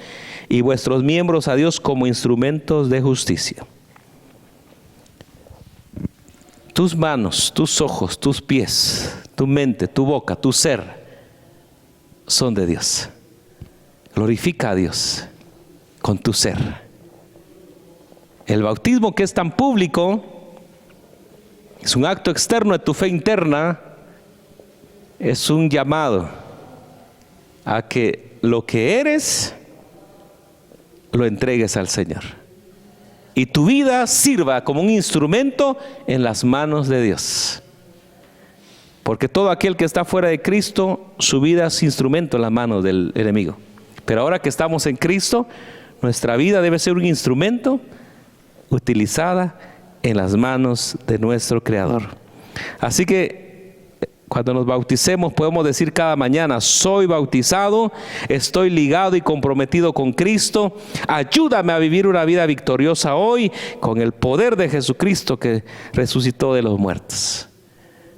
Speaker 1: y vuestros miembros a Dios como instrumentos de justicia. Tus manos, tus ojos, tus pies, tu mente, tu boca, tu ser son de Dios. Glorifica a Dios con tu ser. El bautismo, que es tan público, es un acto externo de tu fe interna, es un llamado a que lo que eres lo entregues al Señor y tu vida sirva como un instrumento en las manos de Dios. Porque todo aquel que está fuera de Cristo, su vida es instrumento en las manos del enemigo. Pero ahora que estamos en Cristo, nuestra vida debe ser un instrumento utilizada en las manos de nuestro Creador. Así que cuando nos bauticemos podemos decir cada mañana: soy bautizado, estoy ligado y comprometido con Cristo. Ayúdame a vivir una vida victoriosa hoy con el poder de Jesucristo que resucitó de los muertos.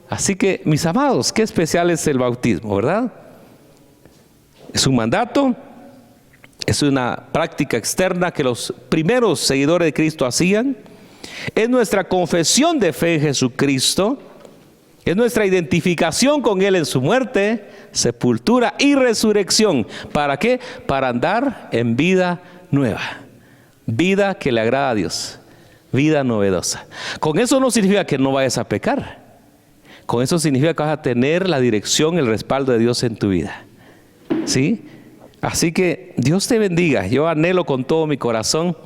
Speaker 1: Así que, mis amados, qué especial es el bautismo, ¿verdad? Es un mandato, es una práctica externa que los primeros seguidores de Cristo hacían. Es nuestra confesión de fe en Jesucristo. Es nuestra identificación con Él en su muerte, sepultura y resurrección. ¿Para qué? Para andar en vida nueva. Vida que le agrada a Dios. Vida novedosa. Con eso no significa que no vayas a pecar. Con eso significa que vas a tener la dirección, el respaldo de Dios en tu vida. ¿Sí? Así que Dios te bendiga. Yo anhelo con todo mi corazón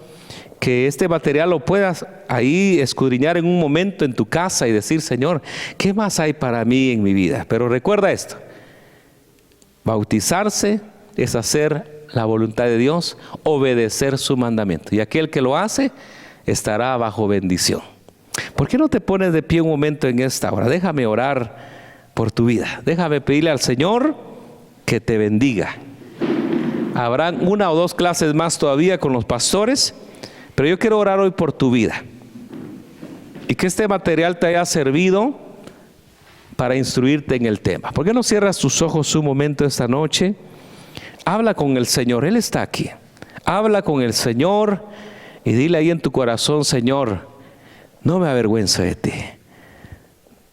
Speaker 1: que este material lo puedas ahí escudriñar en un momento en tu casa y decir: Señor, ¿qué más hay para mí en mi vida? Pero recuerda esto: bautizarse es hacer la voluntad de Dios, obedecer su mandamiento. Y aquel que lo hace estará bajo bendición. ¿Por qué no te pones de pie un momento en esta hora? Déjame orar por tu vida. Déjame pedirle al Señor que te bendiga. Habrán 1 o 2 clases más todavía con los pastores, pero yo quiero orar hoy por tu vida. Y que este material te haya servido para instruirte en el tema. ¿Por qué no cierras tus ojos un momento esta noche? Habla con el Señor, Él está aquí. Habla con el Señor y dile ahí en tu corazón: Señor, no me avergüenzo de ti.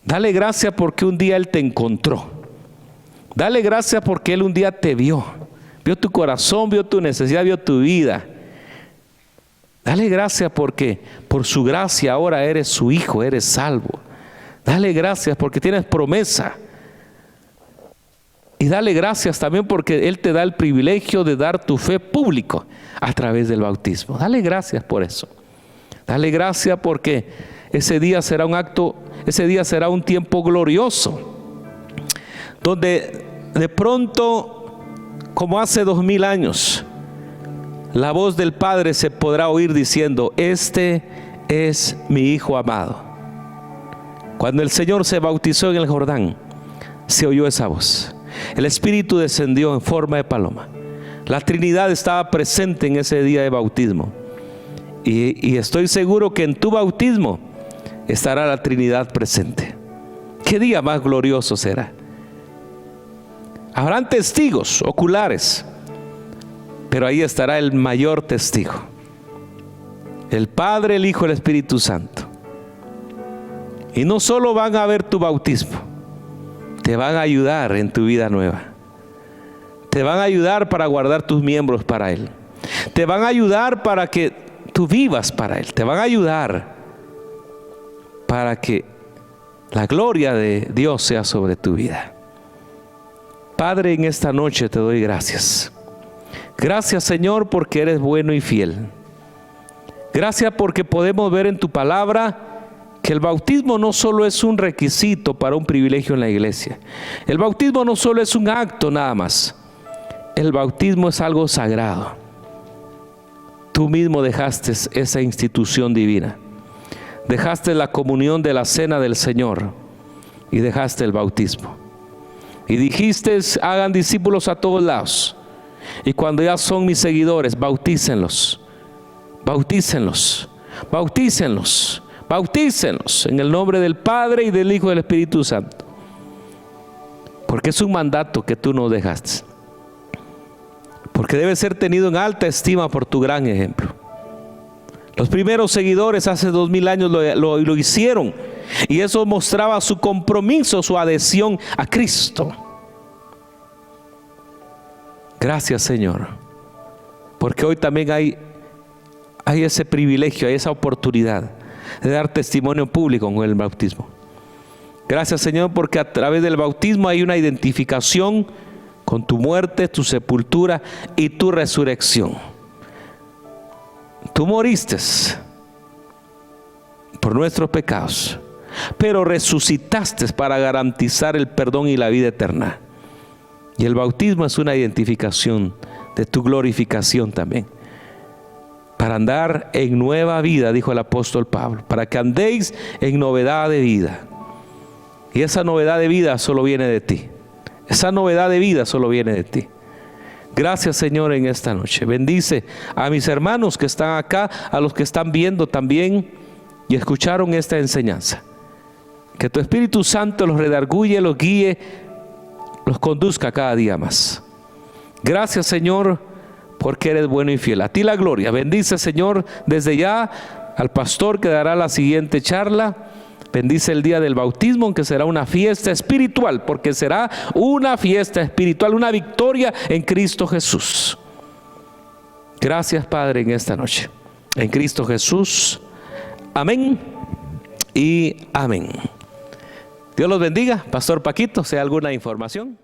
Speaker 1: Dale gracias porque un día Él te encontró. Dale gracias porque Él un día te vio. Vio tu corazón, vio tu necesidad, vio tu vida. Dale gracias porque por su gracia ahora eres su hijo, eres salvo. Dale gracias porque tienes promesa. Y dale gracias también porque Él te da el privilegio de dar tu fe público a través del bautismo. Dale gracias por eso. Dale gracias porque ese día será un tiempo glorioso, donde de pronto, como hace 2000 años, la voz del Padre se podrá oír diciendo: este es mi Hijo amado. Cuando el Señor se bautizó en el Jordán, se oyó esa voz. El Espíritu descendió en forma de paloma. La Trinidad estaba presente en ese día de bautismo. Y estoy seguro que en tu bautismo estará la Trinidad presente. ¿Qué día más glorioso será? Habrán testigos oculares, pero ahí estará el mayor testigo: el Padre, el Hijo, el Espíritu Santo. Y no solo van a ver tu bautismo, te van a ayudar en tu vida nueva. Te van a ayudar para guardar tus miembros para Él. Te van a ayudar para que tú vivas para Él. Te van a ayudar para que la gloria de Dios sea sobre tu vida. Padre, en esta noche te doy gracias. Gracias, Señor, porque eres bueno y fiel. Gracias porque podemos ver en tu palabra que el bautismo no solo es un requisito para un privilegio en la iglesia. El bautismo no solo es un acto nada más. El bautismo es algo sagrado. Tú mismo dejaste esa institución divina. Dejaste la comunión de la cena del Señor y dejaste el bautismo. Y dijiste: hagan discípulos a todos lados. Y cuando ya son mis seguidores, bautícenlos. Bautícenlos. Bautícenlos. Bautícenlos en el nombre del Padre y del Hijo y del Espíritu Santo. Porque es un mandato que tú nos dejaste. Porque debe ser tenido en alta estima por tu gran ejemplo. Los primeros seguidores hace 2000 años lo hicieron. Y eso mostraba su compromiso, su adhesión a Cristo. Gracias, Señor. Porque hoy también hay ese privilegio, hay esa oportunidad de dar testimonio público con el bautismo. Gracias, Señor, porque a través del bautismo hay una identificación con tu muerte, tu sepultura y tu resurrección. Tú moriste por nuestros pecados, pero resucitaste para garantizar el perdón y la vida eterna. Y el bautismo es una identificación de tu glorificación también. Para andar en nueva vida, dijo el apóstol Pablo, para que andéis en novedad de vida. Y esa novedad de vida solo viene de ti. Esa novedad de vida solo viene de ti. Gracias, Señor, en esta noche. Bendice a mis hermanos que están acá, a los que están viendo también y escucharon esta enseñanza. Que tu Espíritu Santo los redarguye, los guíe, los conduzca cada día más. Gracias, Señor, porque eres bueno y fiel. A ti la gloria. Bendice, Señor, desde ya al pastor que dará la siguiente charla. Bendice el día del bautismo, aunque será una fiesta espiritual, porque será una fiesta espiritual, una victoria en Cristo Jesús. Gracias, Padre, en esta noche. En Cristo Jesús. Amén y amén. Dios los bendiga. Pastor Paquito, ¿sea alguna información?